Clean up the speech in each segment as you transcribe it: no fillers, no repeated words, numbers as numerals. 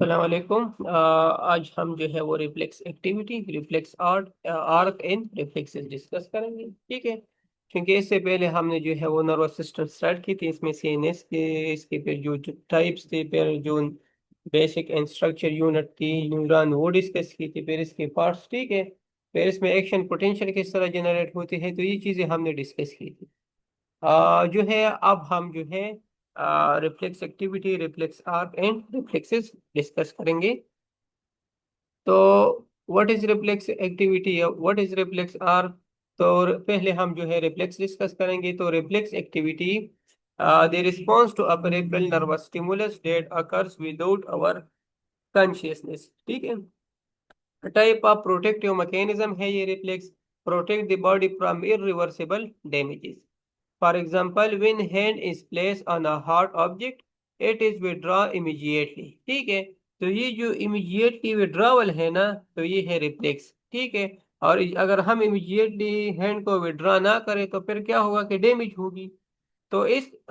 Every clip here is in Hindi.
अस्सलाम वालेकुम। आज हम जो है वो reflex activity, reflex art, arc इन रिफ्लेक्सेस डिस्कस करेंगे। ठीक है, क्योंकि इससे पहले हमने जो है वो नर्वस सिस्टम स्टार्ट की थी। इसमें सीएनएस के इसके फिर जो टाइप्स थे, फिर जो बेसिक एंड स्ट्रक्चर यूनिट थी, न्यूरॉन, वो डिस्कस की थी। फिर इसके पार्ट्स, ठीक है, फिर इसमें एक्शन पोटेंशियल किस तरह जनरेट होती है, तो ये चीज़ें हमने डिस्कस की थी। जो है अब हम जो है reflex activity, reflex arc and reflexes discuss करेंगे। तो what is reflex activity, what is reflex arc? तो पहले हम जो है रिफ्लेक्स डिस्कस करेंगे। तो reflex activity the response to a peripheral nervous stimulus that occurs without our consciousness. ठीक है, टाइप ऑफ प्रोटेक्टिव मैकेनिज्म है ये reflex. Protect the body from irreversible damages. For example, when hand is placed on a hard object, it is withdraw immediately। ठीक है, तो ये जो immediately withdrawal है ना, तो ये है रिफ्लेक्स। ठीक है, और अगर हम immediately हैंड को विड्रॉ ना करें तो फिर क्या होगा कि डैमेज होगी। तो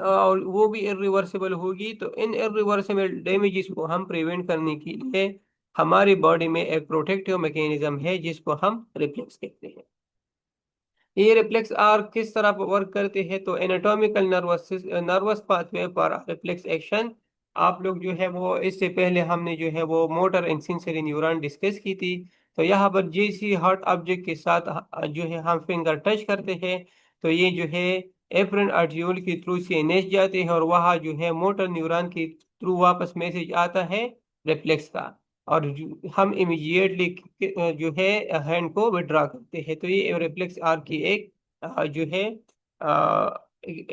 और वो भी इरिवर्सिबल होगी। तो इन इरिवर्सिबल डैमेजेस को हम प्रिवेंट करने के लिए हमारी बॉडी में एक प्रोटेक्टिव मैकेनिज्म है जिसको हम रिफ्लेक्स कहते हैं। ये रिफ्लेक्स आर किस तरह वर्क करते हैं? तो एनाटॉमिकल नर्वस पाथवे पर रिफ्लेक्स एक्शन। आप लोग जो है वो इससे पहले हमने जो है वो motor and sensory neuron discuss की थी। तो यहाँ पर जैसी हॉट ऑब्जेक्ट के साथ जो है हम फिंगर टच करते हैं, तो ये जो है एफरेंट आर्टियोल के थ्रू सीएनएस जाते हैं और वहाँ जो है मोटर न्यूरॉन के थ्रू वापस मैसेज आता है रिफ्लेक्स का। और हम इमीडिएटली जो है हैंड को विड्रॉ करते हैं। तो ये रिफ्लेक्स आर की एक जो है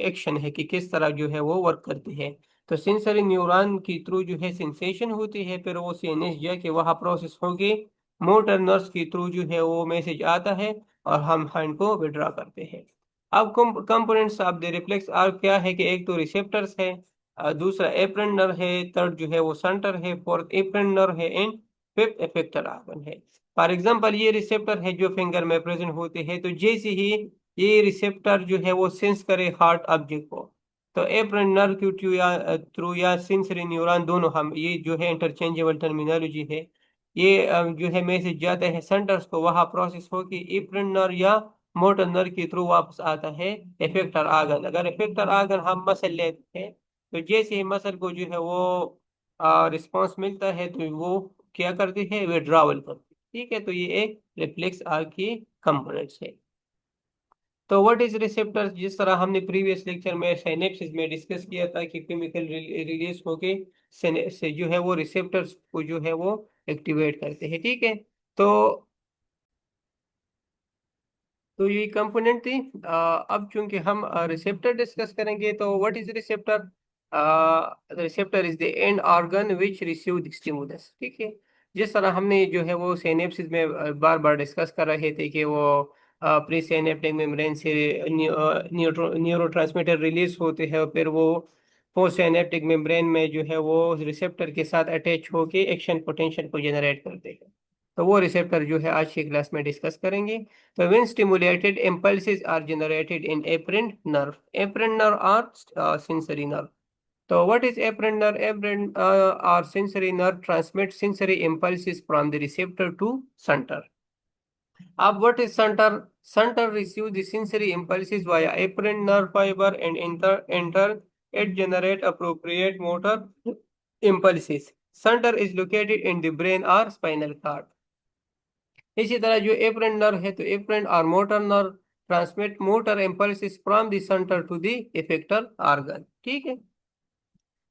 एक्शन है कि किस तरह जो है वो वर्क करती है। तो सेंसरी न्यूरॉन की थ्रू जो है सेंसेशन होती है, फिर वो सीएनएस जाके वहाँ प्रोसेस होके मोटर नर्व्स के थ्रू जो है वो मैसेज आता है और हम हैंड को विड्रॉ करते हैं। अब components of the reflex are क्या है कि एक तो रिसेप्टर्स है, दूसरा एप्रन नर्व है, थर्ड जो है वो सेंटर है, फोर्थ एप्रन नर्व है, एंड फिफ्थ इफेक्टर ऑर्गन है। फॉर एग्जांपल ये रिसेप्टर है जो फिंगर में प्रेजेंट होते हैं। तो जैसे ही ये रिसेप्टर जो है वो सेंस करे हार्ट ऑब्जेक्ट को, तो एप्रन नर्व के थ्रू या सेंसरी न्यूरॉन, दोनों, हम ये जो है इंटरचेंजेबल टर्मिनोलॉजी है, ये जो है मैसेज जाता है सेंटर्स को, वहाँ प्रोसेस होकर एप्रन नर्व या मोटर नर्व के थ्रू वापस आता है इफेक्टर आर्गन। अगर इफेक्टर आर्गन हम मसल लेते हैं, तो जैसे ही मसल को जो है वो रिस्पॉन्स मिलता है तो वो क्या करती है, विड्रावल करती है। ठीक है, तो ये एक रिफ्लेक्स आर की कंपोनेंट्स है। तो व्हाट इज रिसेप्टर्स? जिस तरह हमने प्रीवियस लेक्चर में साइनेप्सिस में डिस्कस किया था कि केमिकल रिलीज होके से जो है वो रिसेप्टर्स को जो है वो एक्टिवेट करते हैं। ठीक है, तो तो ये कंपोनेंट थी। अब चूंकि हम रिसेप्टर डिस्कस करेंगे, तो what is receptor? Receptor is the end organ which receive the stimulus. ठीक है, जिस तरह हमने जो है वो सिनेप्सिस में बार बार डिस्कस कर रहे थे कि वो प्री सिनेप्टिक मेम्ब्रेन से न्यूरो रिलीज होते हैं और फिर वो पोस्ट सिनेप्टिक मेम्ब्रेन में जो है वो रिसेप्टर के साथ अटैच होके एक्शन पोटेंशियल को जनरेट करते हैं। तो वो रिसेप्टर जो है आज की क्लास में डिस्कस करेंगे। So when stimulated, impulses are generated in afferent nerve. Afferent nerve or sensory nerve. So what is afferent nerve? Afferent or sensory nerve transmit sensory impulses from the receptor to center. अब what is center? Center receive the sensory impulses via afferent nerve fiber and enter it generate appropriate motor impulses. Center is located in the brain or spinal cord. इसी तरह जो एपरेंट नर्व है, तो एपरेंट और motor nerve transmit motor impulses from the centre to the effector organ. ठीक है,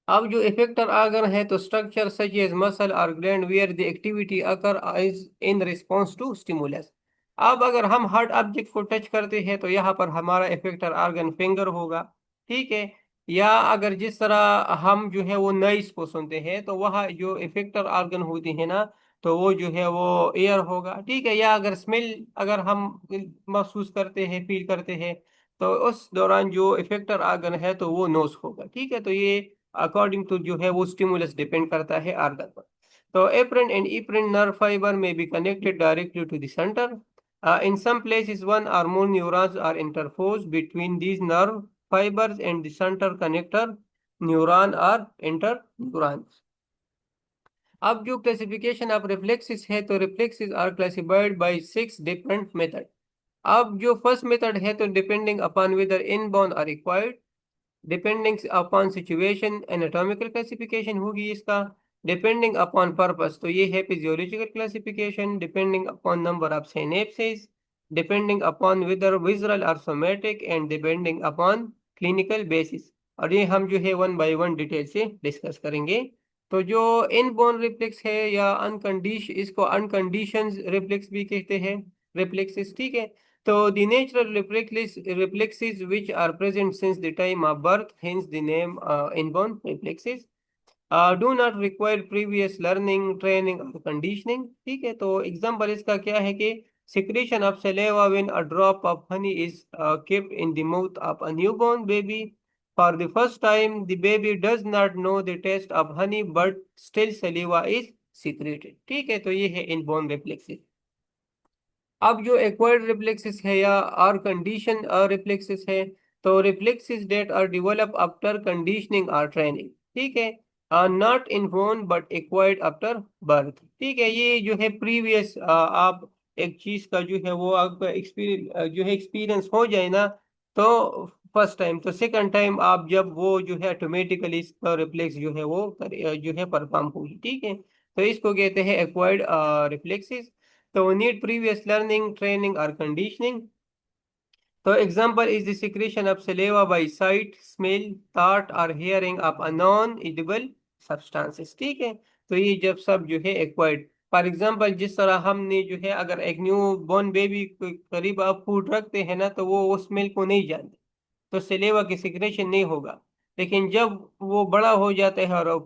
अब जो इफेक्टर ऑर्गन है, तो स्ट्रक्चर सच एज मसल और gland where the activity occur is in response to stimulus. अब अगर हम हार्ड ऑब्जेक्ट को टच करते हैं, तो यहाँ पर हमारा इफेक्टर ऑर्गन फिंगर होगा। ठीक है, या अगर जिस तरह हम जो है वो नॉइस को सुनते हैं, तो वह जो इफेक्टर ऑर्गन होती है ना, तो वो जो है वो एयर होगा। ठीक है, या अगर स्मेल अगर हम महसूस करते हैं, फील करते हैं, तो उस दौरान जो इफेक्टर ऑर्गन है तो वो नोज होगा। ठीक है, तो ये अकॉर्डिंग टू जो है वो स्टिमुलस डिपेंड करता है ऑर्गन पर। तो afferent and efferent nerve fibre may be connected directly to the centre. In some places, one or more neurons are interposed between these nerve fibers and the center connector neuron or interneurons. अब जो क्लासिफिकेशन ऑफ रिफ्लेक्सेस है, तो reflexes are classified by 6 different method. अब जो फर्स्ट मेथड है, तो depending upon whether inborn or required, depending upon situation anatomical classification होगी इसका, डिपेंडिंग अपॉन पर्पस तो ये है physiological classification, depending upon number of synapses, depending upon whether visual और somatic, and depending upon clinical basis. और ये हम जो है वन बाय वन डिटेल से डिस्कस करेंगे। तो जो इनबोर्न रिफ्लेक्स है या इसको अनकंडीशन रिफ्लेक्स भी कहते हैं, रिफ्लेक्सेस, ठीक है। So the natural reflexes which are present since the time of birth, hence the name inborn reflexes, do not require previous learning, training or conditioning, ठीक है। तो एग्जाम्पल इसका क्या है कि secretion of saliva when a drop of honey is kept in the mouth of a newborn baby. For the first time, the baby does not know the taste of honey, but still saliva is secreted, ठीक है। तो ये है inborn reflexes। अब जो एक्वायर्ड रिफ्लेक्सेस है या आर कंडीशन रिफ्लेक्सेस है, तो reflexes that are develop after conditioning और ट्रेनिंग, ठीक है, are not inborn but acquired after birth, ठीक है। ये जो है प्रीवियस आप एक चीज का जो है वो आपका एक्सपीरियंस जो है एक्सपीरियंस हो जाए ना, तो फर्स्ट टाइम, तो सेकंड टाइम आप जब वो जो है ऑटोमेटिकली इसका रिफ्लेक्स जो है वो जो है परफॉर्म होगी, ठीक है। तो इसको कहते हैं acquired reflexes. So we need previous learning, training or conditioning. So example is the secretion of saliva by sight, smell, thought or hearing of a non-edible substances, ठीक है। तो ये जब सब जो है एक्वायर्ड, फॉर एग्जाम्पल जिस तरह हमने जो है अगर एक न्यू बॉर्न बेबी के करीब आप फूड रखते हैं ना, तो वो स्मेल को नहीं जानते, तो सलेवा की सिक्रेशन नहीं होगा। लेकिन जब वो बड़ा हो जाता है और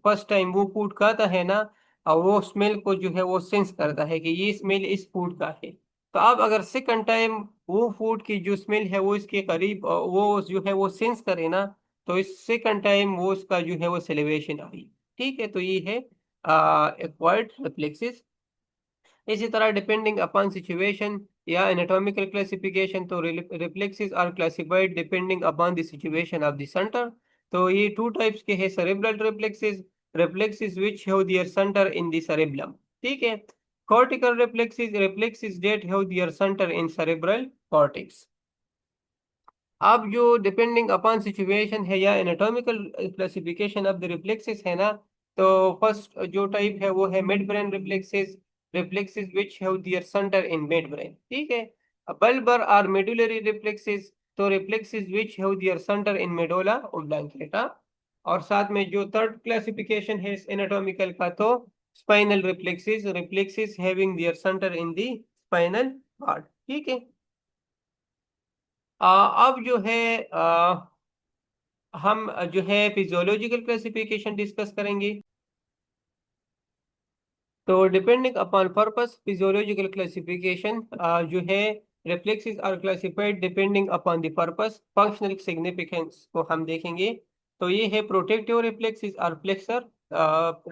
फर्स्ट टाइम वो फूड खाता है ना, और वो स्मेल को जो है वो सेंस करता है कि ये स्मेल इस फूड का है। तो अब अगर सेकंड टाइम वो फूड की जो स्मेल है वो इसके करीब वो जो है वो सेंस करे ना, तो इस सेकंड टाइम वो उसका जो है वो सेलिब्रेशन आई, ठीक है। तो ये है एक्वायर्ड रिफ्लेक्सेस। इसी तरह डिपेंडिंग अपॉन सिचुएशन या एनाटॉमिकल क्लासिफिकेशन, तो reflexes are classified depending upon the situation of the centre. तो ये टू टाइप्स के हैं, cerebral reflexes, reflexes which have their centre in the cerebrum, ठीक है। Cortical reflexes, reflexes that have their centre in cerebral cortex. अब जो डिपेंडिंग अपॉन सिचुएशन है या anatomical classification of the reflexes है ना, तो फर्स्ट जो टाइप है वो है mid brain reflexes, reflexes which have their centre in mid brain, ठीक है। बल्बर और मेडुलरी रिफ्लेक्सेस, तो reflexes which have their centre in medulla oblongata. और साथ में जो थर्ड क्लासिफिकेशन है एनाटॉमिकल का, तो spinal reflexes, reflexes having their centre in the spinal part, ठीक है। अब जो है हम जो है फिजियोलॉजिकल क्लासिफिकेशन डिस्कस करेंगे। तो depending upon purpose physiological classification जो है reflexes are classified depending upon the purpose, functional significance को हम देखेंगे। तो ये है protective reflexes or flexor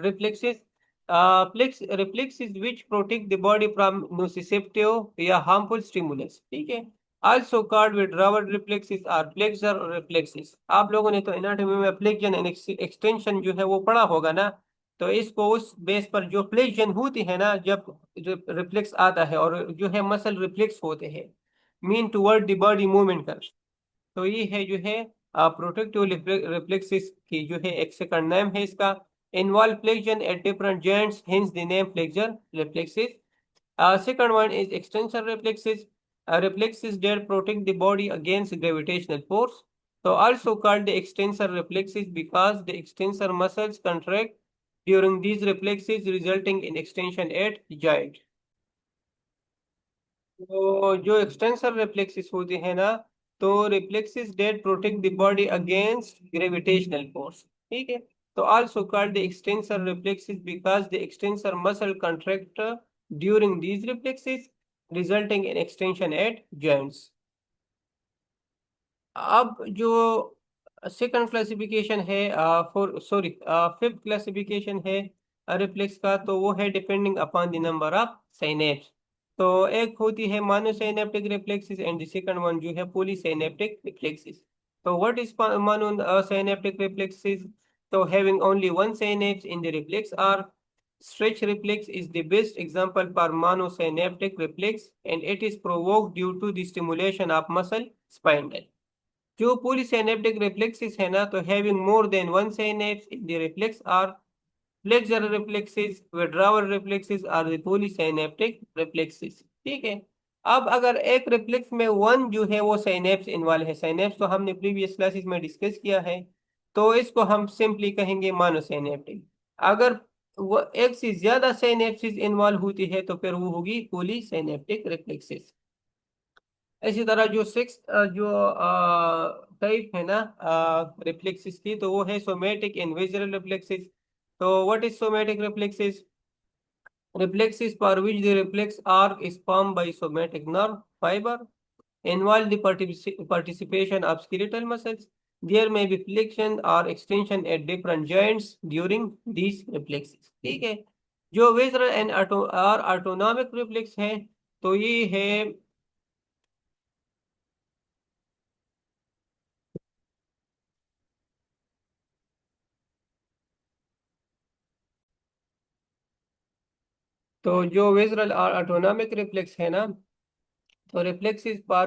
reflexes, reflexes which protect the body from nociceptive या हार्मफुल स्टिमुलस, ठीक है। Also called withdrawal reflexes or flexor reflexes. आप लोगों ने तो एनाटॉमी में फ्लेक्शन एंड एक्सटेंशन जो है वो पढ़ा होगा ना, तो इसको उस बेस पर जो फ्लेक्शन होती है ना, जब रिफ्लेक्स आता है और जो है मसल रिफ्लेक्स होते हैं, mean toward the body movement कर, तो ये है जो है प्रोटेक्टिव रिफ्लेक्सिस की जो है एक सेकंड नेम है इसका, involve flexion at different joints, hints the name flexor reflexes. Second one is extensor reflexes, reflexes that protect the body against gravitational force. So also called the extensor reflexes because the extensor muscles contract during these reflexes, resulting in extension at joint. तो जो एक्सटेंसर रिफ्लेक्सेस होते हैं ना, तो reflexes that protect the body against gravitational force, ठीक है। तो also called the extensor reflexes because the extensor muscle contract during these reflexes, resulting in extension at joints. अब जो सेकंड क्लासिफिकेशन है फॉर सॉरी फिफ्थ क्लासिफिकेशन है रिफ्लेक्स का, तो वो है depending upon the number of synapse. तो एक होती है monosynaptic reflexes and the second one जो है पॉलीसाइनेप्टिक रिफ्लेक्सेस। तो व्हाट इज मोनोसाइनेप्टिक रिफ्लेक्सेस? तो having only one synapse in the reflex arc, Stretch reflex is the best example for monosynaptic reflex and it is provoked due to the stimulation of muscle spindle. जो polysynaptic reflexes है ना तो having more than one synapse in the reflex are flexor reflexes, withdrawal reflexes are the polysynaptic reflexes. ठीक है। अब अगर एक रिफ्लेक्स में वन जो है वो साइनेप्स इन्वॉल्व है, साइनेप्स तो हमने प्रीवियस क्लासेस में डिस्कस किया है, तो इसको हम सिंपली कहेंगे मोनोसाइनेप्टिक। अगर वो एक से ज्यादा साइनेप्सिस इन्वॉल्व होती है तो फिर वो होगी पॉलीसाइनेप्टिक रिफ्लेक्सेस। इसी तरह जो सिक्स जो टाइप है ना रिफ्लेक्सेस की, तो वो है सोमेटिक एंड विजुअल रिफ्लेक्सेस। तो what is somatic reflexes? Reflexes for which the reflex arc is formed by somatic nerve fiber involve the participation of skeletal muscles. There may be flexion or extension at different joints during these reflexes. ठीक है। जो visceral and और autonomic reflex है, तो ये है तो जो visceral और autonomic reflex है ना, so reflexes for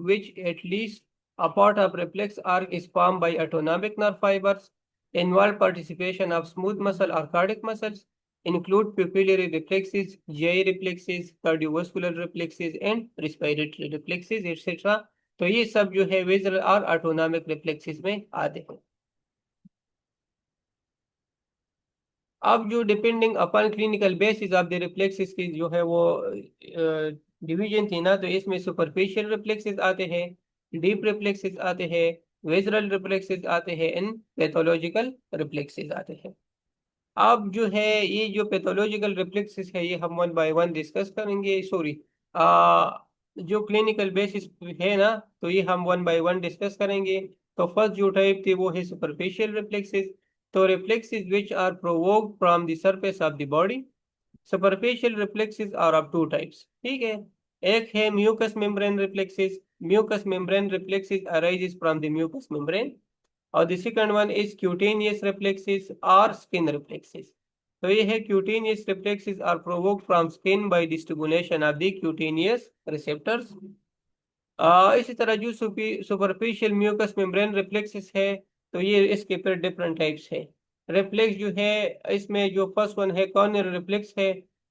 which at least a part of reflex arc is formed by autonomic nerve fibers, involve participation of smooth muscle or cardiac muscles, include pupillary reflexes, GI reflexes, cardiovascular reflexes, and respiratory reflexes, etc. तो ये सब जो है विजुअल और ऑटोनॉमिक रिफ्लेक्सेस में आते हैं। अब जो depending upon clinical basis of the reflexes की जो है वो डिवीजन थी ना, तो इसमें सुपरफिशियल रिफ्लेक्सेस आते हैं, डीप रिफ्लेक्सेस आते हैं, विजुअल रिफ्लेक्सेस आते हैं, एंड पैथोलॉजिकल रिफ्लेक्सेस आते हैं। अब जो है ये जो पैथोलॉजिकल रिफ्लेक्सेस है ये हम वन बाय वन डिस्कस करेंगे, सॉरी जो क्लिनिकल बेसिस है ना, तो ये हम वन बाय वन डिस्कस करेंगे। तो फर्स्ट जो टाइप थी वो है सुपरफिशियल रिफ्लेक्सेस। तो reflexes which are provoked from the surface of the body. Superficial reflexes are of two types. ठीक है। एक है mucous membrane reflexes. Mucous membrane reflexes arises from the mucous membrane. और the second one is cutaneous reflexes और स्किन रिफ्लेक्सेस। तो ये है cutaneous reflexes are provoked from skin by the stimulation of the cutaneous receptors. इसी तरह जो सुपरफिशियल म्यूकस मेम्ब्रेन रिफ्लेक्सेस है, तो ये इसके फिर डिफरेंट टाइप्स है। रिफ्लेक्स जो है इसमें जो फर्स्ट वन है कॉर्नियल रिफ्लेक्स है।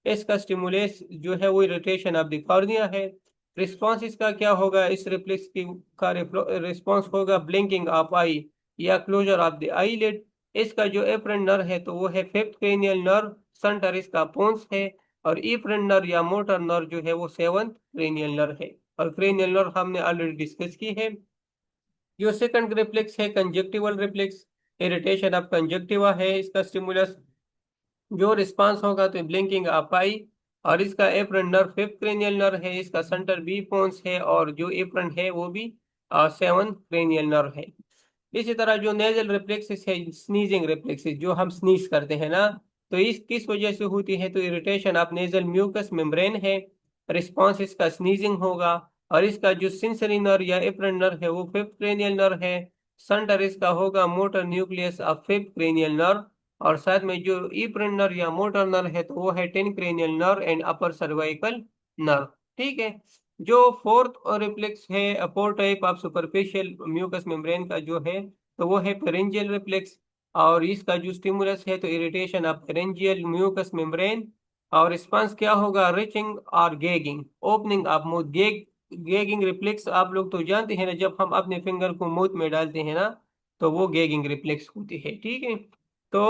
इसका स्टिमुलेस जो है वो इरिटेशन ऑफ द कॉर्निया है। रिस्पॉन्स इसका क्या होगा? इस रिफ्लेक्स की का रिस्पॉन्स होगा ब्लिंकिंग ऑफ आई या क्लोजर ऑफ द आईलिड। इसका जो एफरेंट नर्व है तो वो है फिफ्थ क्रेनियल नर्व, सेंटर इसका पोन्स है। और इफरेंट नर्व या मोटर नर्व जो है वो सेवंथ क्रेनियल नर्व है। और क्रेनियल नर्व हमने ऑलरेडी डिस्कस की है। जो सेकंड रिफ्लेक्स है कंजक्टिवल रिफ्लेक्स, इरिटेशन ऑफ कंजक्टिवा है इसका स्टिमुलस। जो रिस्पांस होगा तो ब्लिंकिंग ऑफ आई। और इसका efferent nerve fifth cranial nerve है, इसका सेंटर बी पोन्स है, और जो एफरंट है वो भी सेवन क्रेनियल नर्व है। इसी तरह जो नेजल रिफ्लेक्सेस है, स्नीजिंग रिफ्लेक्सेस, जो हम स्नीज करते हैं ना, तो इस किस वजह से होती है? तो irritation of nasal mucous membrane है। रिस्पॉन्स इसका स्नीजिंग होगा। और इसका जो सेंसरी नर्व या एफरेंट नर्व है वो फिफ्थ क्रेनियल नर्व है। सेंटर इसका होगा motor nucleus of fifth cranial nerve. और साथ में जो इफरेंट नर्व या मोटर नर्व है तो वो है ten cranial nerve and upper cervical nerve. ठीक है। जो फोर्थ और रिफ्लेक्स है अपोर type of superficial mucous membrane का जो है, तो वो है पेरेंजियल रिफ्लेक्स। और इसका जो स्टिमुलस है तो irritation of pharyngeal mucus membrane. और रिस्पांस क्या होगा? रिचिंग और गेगिंग, ओपनिंग ऑफ माउथ। गेगिंग रिफ्लेक्स आप लोग तो जानते हैं ना, जब हम अपने फिंगर को मुंह में डालते हैं ना, तो वो गेगिंग रिफ्लेक्स होती है। ठीक है। तो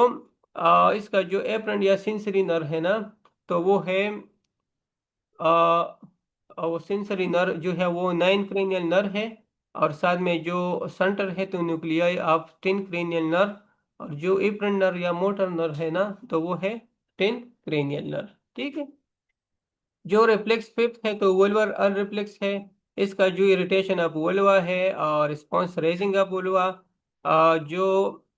इसका जो एप्रन या सेंसरी नर्व है ना, तो वो है वो सेंसरी नर्व जो है वो नाइन क्रेनियल नर्व है। और साथ में जो सेंटर है तो nuclei of ten cranial nerve. और जो एप्रन नर्व या मोटर नर्व है ना, तो वो है टेन क्रेनियल नर्व। ठीक है। जो रिफ्लेक्स फिफ्थ है तो वोल्वर रिफ्लेक्स है। इसका जो इरिटेशन ऑफ वोल्वा है और रिस्पॉन्स रेजिंग ऑफ वोल्वा। जो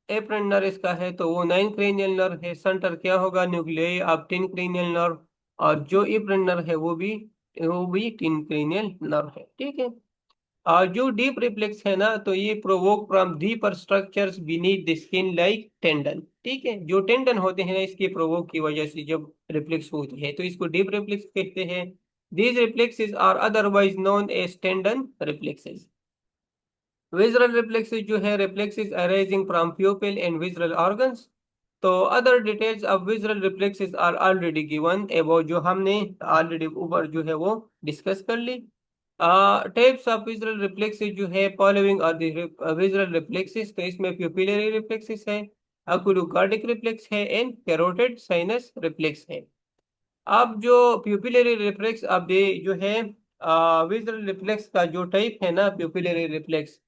एप्रन नर्व इसका है तो वो नाइन क्रेनियल नर्व है। सेंटर क्या होगा? Nuclei of ten cranial nerve. और जो एप्रन नर्व है वो भी टेन क्रेनियल नर्व है। ठीक है। जो डीप रिफ्लेक्स है ना, तो ये provoke from deeper structures beneath the skin like tendon. ठीक है, जो टेंडन होते हैं ना, इसके प्रोवोक की वजह से जब रिफ्लेक्स होती है तो इसको डीप रिफ्लेक्स कहते हैं। These reflexes are otherwise known as tendon reflexes. Visual reflexes जो है, reflexes arising from pupil and visual organs. तो other details of visual reflexes are already given above, जो हमने ऑलरेडी ऊपर जो है वो डिस्कस कर ली। टाइप्स ऑफ विजुअल रिफ्लेक्सेस जो है, following are the visual reflexes. तो इसमें प्यूपिलरी रिफ्लेक्सेस है, oculocardiac रिफ्लेक्स है एंड कैरोटिड साइनस रिफ्लेक्स है। अब जो प्यूपिलरी रिफ्लेक्स, अब ये जो है विजुअल रिफ्लेक्स का जो टाइप है ना, प्यूपिलरी रिफ्लेक्स,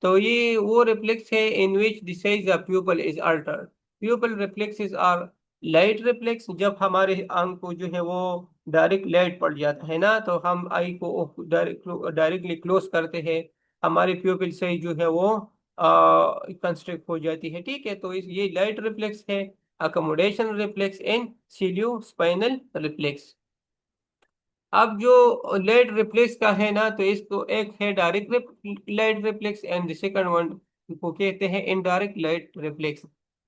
तो ये वो रिफ्लेक्स है in which the size of pupil is altered. Pupil reflexes are light reflex, जब हमारे आंख को जो है वो डायरेक्ट लाइट पड़ जाता है ना, तो हम आई को डायरेक्टली क्लोज करते हैं, हमारी प्यूपिल साइज जो है वो कंस्ट्रिक्ट हो जाती है। ठीक है, तो ये लाइट रिफ्लेक्स है, accommodation reflex and सीलियो spinal reflex. अब जो लेट रिफ्लेक्स का है ना, तो इसको एक है direct light reflex and the second one को कहते हैं इनडायरेक्ट लाइट रिफ्लेक्स।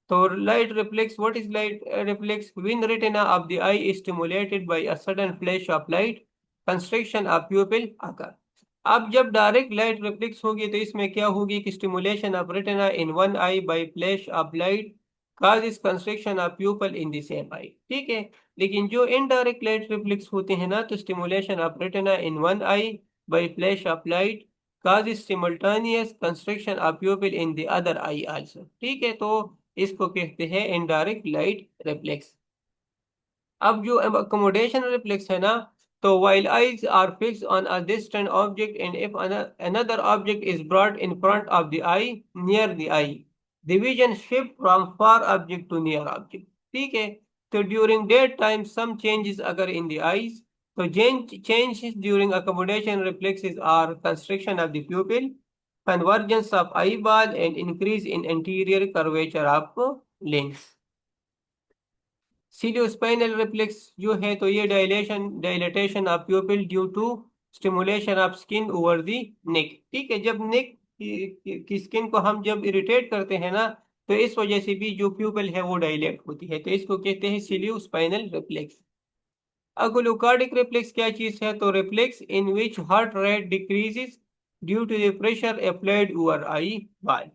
तो light reflex, what is light reflex? When retina of the I is stimulated by a sudden flash of light, construction of प्यूपिल आकर। अब जब डायरेक्ट लाइट रिफ्लेक्स होगी तो इसमें क्या होगी कि stimulation of retina in one eye by flash of light causes constriction of pupil in the same eye। ठीक है, लेकिन जो इनडायरेक्ट लाइट रिफ्लेक्स होते हैं ना, तो stimulation of retina in one eye by flash of light causes simultaneous constriction of pupil in the other eye also। ठीक है, तो इसको कहते हैं इनडायरेक्ट लाइट रिफ्लेक्स। अब जो अकोमोडेशन रिफ्लेक्स है ना, तो while eyes are fixed on a distant object and if another object is brought in front of the eye near the eye, the vision shift from far object to near object। ठीक है, तो during that time some changes occur in the eyes। तो changes during accommodation reflexes are constriction of the pupil, convergence of eyeball and increase in anterior curvature of lens। Ciliospinal reflex जो है, तो ये dilatation of pupil due to stimulation of skin over the neck. ठीक है, जब नेक की स्किन को हम जब इरिटेट करते हैं ना, तो इस वजह से भी जो प्यूपिल है वो डायलेट होती है, तो इसको कहते हैं सीलियोस्पाइनल रिफ्लेक्स। अगुलोकार्डिक रिफ्लेक्स क्या चीज है? तो reflex in which heart rate decreases due to the pressure applied over eyeball.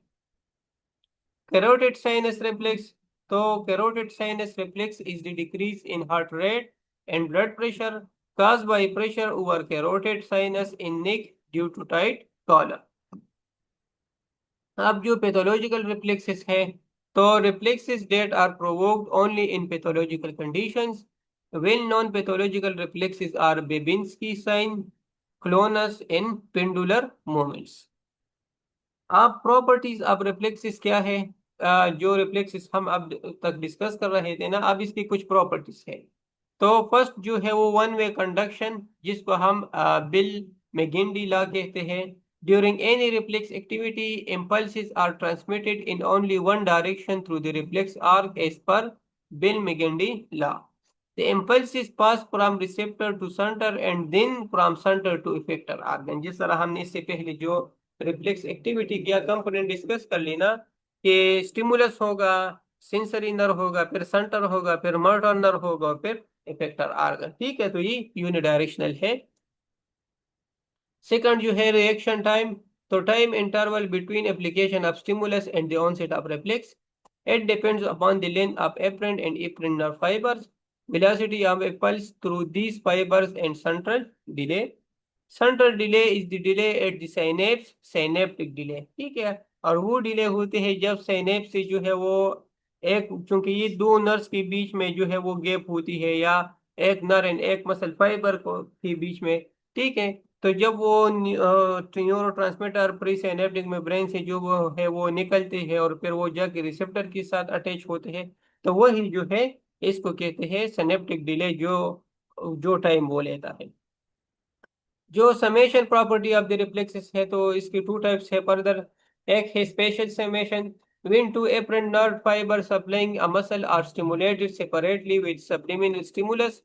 Carotid sinus reflex. So, carotid sinus reflex is the decrease in heart rate and blood pressure caused by pressure over carotid sinus in neck due to tight collar। अब जो पैथोलॉजिकल रिफ्लेक्सेस है, तो reflexes that are provoked only in pathological conditions. Well known pathological reflexes are Babinski sign, clonus and pendular movements. आप प्रॉपर्टीज ऑफ रिफ्लेक्सिस क्या है? जो रिफ्लेक्सिस हम अब तक डिस्कस कर रहे थे ना, अब इसकी कुछ प्रॉपर्टीज है। तो फर्स्ट जो है वो वन वे कंडक्शन, जिसको हम बिल मैगिंडी लॉ कहते हैं। During any reflex activity impulses are transmitted in only one direction through the reflex arc as per Bell Magendie law। The impulses pass from receptor to center and then from center to effector organ। जिस तरह हमने इससे पहले जो रिफ्लेक्स एक्टिविटी क्या कंपोनेंट डिस्कस कर लेना, कि स्टिमुलस होगा, सेंसरी नर्व होगा, फिर सेंटर होगा, फिर मोटर नर्व होगा, फिर इफेक्टर आर्गन। ठीक है, तो ये यूनिडायरेक्शनल है। सेकंड जो है रिएक्शन टाइम, तो time interval between application of stimulus and the onset of reflex, it depends upon the length of afferent and efferent nerve fibers, velocity of a pulse through these fibers and central delay। Central delay is the delay at the synapse, synaptic delay. ठीक है, और वो डिले होते हैं जब साइनेप्स से जो है वो एक, चूंकि ये दो नर्व्स के बीच में जो है वो गैप होती है, या एक नर्व एंड एक मसल फाइबर को के बीच में। ठीक है, तो जब वो न्यूरो ट्रांसमीटर प्री साइनेप्टिक में ब्रेन से जो वो है वो निकलते हैं और फिर वो जाके रिसेप्टर के साथ अटैच होते हैं, तो वही जो है इसको कहते हैं सिनेप्टिक डिले, जो जो टाइम वो लेता है। जो summation property of the reflexes है, तो इसकी टू टाइप्स है फर्दर। एक है special summation, when two apparent nerve fibers supplying a muscle are stimulated separately with subliminal stimulus,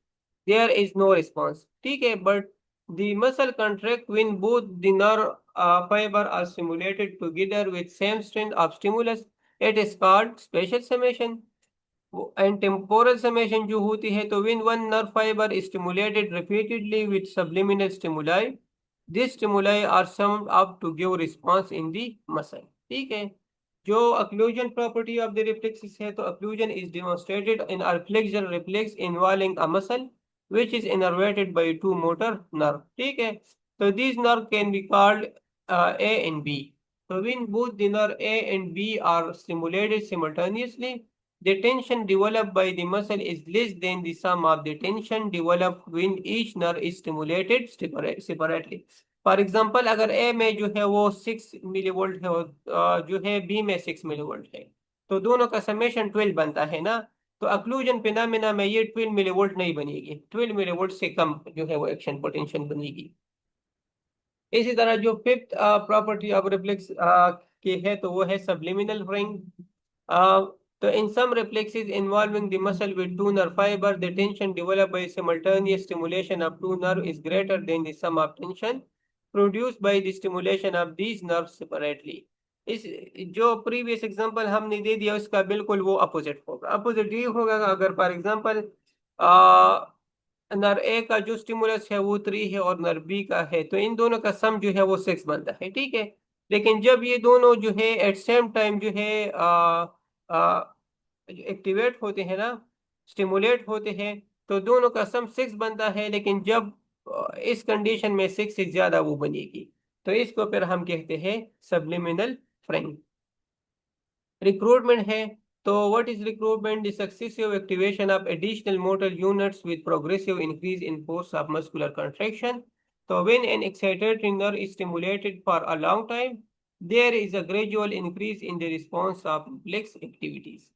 there is no response। ठीक है, but The muscle contract when both the nerve fiber are stimulated together with same strength of stimulus. It is called spatial summation. And temporal summation जो होती है तो when one nerve fiber is stimulated repeatedly with subliminal stimuli, these stimuli are summed up to give response in the muscle. ठीक है. जो occlusion property of the reflexes है तो occlusion is demonstrated in a flexor reflex involving a muscle which is innervated by two motor nerve. ठीक है. So these nerve can be called A and B. So when both the nerve A and B are stimulated simultaneously, the tension developed by the muscle is less than the sum of the tension developed when each nerve is stimulated separately. For example अगर ए में जो है वो 6 मिलीवोल्ट है जो है बी में 6 मिलीवोल्ट है तो दोनों का समेशन 12 बनता है ना. तो अक्लूजन फिनोमेना में ये 12 मिलीवोल्ट नहीं बनेगी, 12 मिलीवोल्ट से कम जो है वो एक्शन पोटेंशियल बनेगी. इसी तरह जो फिफ्थ प्रॉपर्टी ऑफ रिफ्लेक्स की है तो वो है सब्लिमिनल फ्रिंग. तो in some reflexes involving the muscle with two nerve fiber, the tension developed by simultaneous stimulation of two nerve is greater than the sum of tension produced by the stimulation of these nerves separately. इस जो प्रीवियस एग्जांपल हमने दे दिया उसका बिल्कुल वो अपोजिट होगा. अपोजिट ये होगा अगर फॉर एग्जांपल नर ए का जो स्टिमुलस है वो 3 है और नर बी का है तो इन दोनों का सम जो है वो 6 बनता है. ठीक है. लेकिन जब ये दोनों जो है एट सेम टाइम जो है एक्टिवेट होते हैं ना, स्टिमुलेट होते हैं तो दोनों का सम 6 बनता है. लेकिन जब इस कंडीशन में 6 से ज्यादा वो बनेगी तो इसको फिर हम कहते हैं सब्लिमिनल फ्रिंग. रिक्रूटमेंट है तो what is recruitment? The successive activation of additional motor units with progressive increase in force of muscular contraction. So when an excitatory nerve is stimulated for a long time, there is a gradual increase in the response of reflex activities.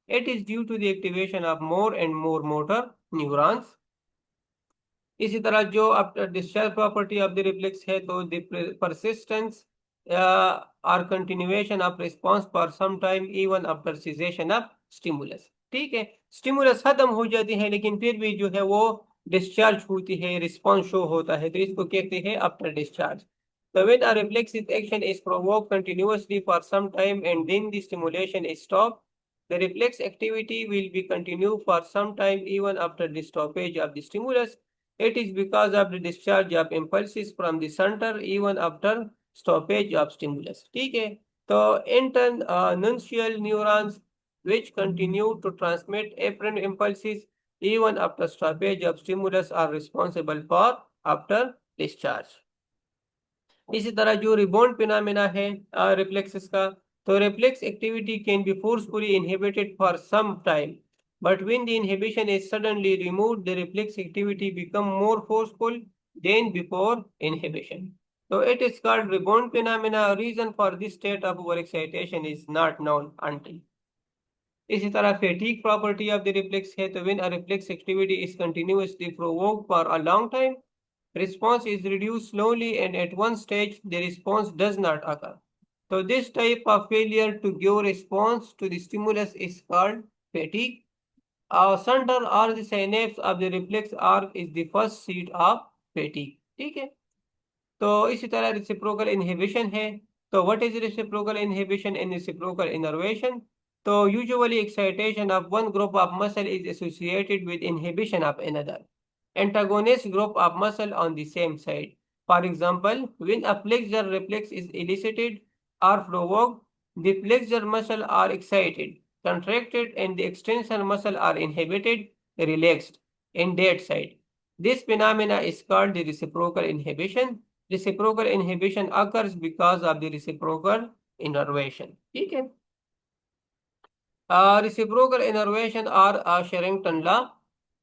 It is due to the activation of more and more motor neurons. इसी तरह जो discharge property of the reflex है तो द परसिस्टेंस और continuation of response for some time even after cessation of stimulus. ठीक है. स्टिमुलस खत्म हो जाती है लेकिन फिर भी जो है वो डिस्चार्ज होती है, रिस्पांस शो होता है तो इसको कहते हैं after discharge. So when a reflexive action is provoked continuously for some time and then the stimulation is stopped, the reflex activity will be continued for some time even after the stoppage of the stimulus. It is because of the discharge of impulses from the center even after stoppage of stimulus. ठीक है. तो internuncial neurons which continue to transmit afferent impulses even after stoppage of stimulus are responsible for after discharge. इसी तरह जो रिबाउंड फिनोमेना है रिफ्लेक्सेस का तो reflex activity can be forcefully inhibited for some time but when the inhibition is suddenly removed the reflex activity become more forceful than before inhibition. So it is called rebound phenomena. Reason for this state of overexcitation is not known until. इसी तरह fatigue property of the reflex है तो when a reflex activity is continuously provoked for a long time response is reduced slowly and at one stage the response does not occur. So this type of failure to give response to the stimulus is called fatigue. Our center or the synapse of the reflex arc is the first seat of fatigue. ठीक है. तो इसी तरह reciprocal inhibition है तो what is reciprocal inhibition and reciprocal innervation? तो usually excitation of one group of muscle is associated with inhibition of another antagonist group of muscle on the same side. For example, when a flexor reflex is elicited or provoked, the flexor muscle are excited, contracted, and the extensor muscle are inhibited, relaxed, and dead side. This phenomena is called the reciprocal inhibition. Reciprocal inhibition occurs because of the reciprocal innervation. ठीक है. Reciprocal innervation or Sherrington law.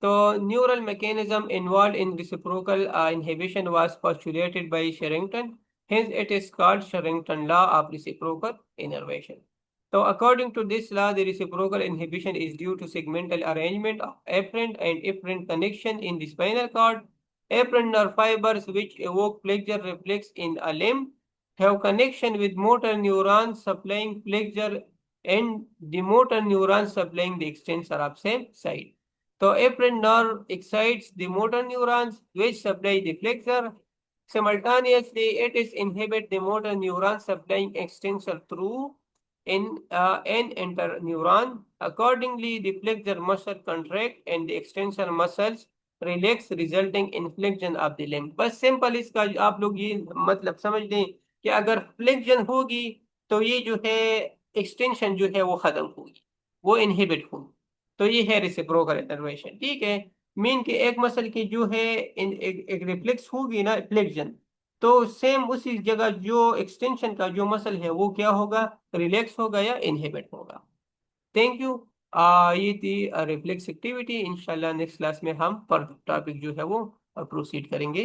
So neural mechanism involved in reciprocal inhibition was postulated by Sherrington. Hence, it is called Sherrington law of reciprocal innervation. So according to this law, the reciprocal inhibition is due to segmental arrangement of afferent and efferent connection in the spinal cord. Afferent nerve fibers which evoke flexor reflex in a limb have connection with motor neurons supplying flexor and the motor neurons supplying the extensor of same side. तो afferent nerve excites the motor neurons which supply the flexor. Simultaneously, it is inhibit the motor neurons supplying extensor through an interneuron. Accordingly, the flexor muscle contract and the extensor muscles relax, resulting in flexion of the limb. बस सिंपल इसका आप लोग ये मतलब समझ लें कि अगर फ्लेक्शन होगी तो ये जो है एक्सटेंशन जो है वो खत्म होगी, वो इनहिबिट होगी। तो ये है रेसिप्रोकल इनर्वेशन, ठीक है। मीन के एक मसल की जो है एक रिफ्लेक्स होगी ना फ्लेक्शन, तो सेम उसी जगह जो एक्सटेंशन का जो मसल है वो क्या होगा, रिलैक्स होगा या इनहिबिट होगा। Thank you. ये थी रिफ्लेक्स एक्टिविटी। इंशाल्लाह नेक्स्ट क्लास में हम पर टॉपिक जो है वो प्रोसीड करेंगे।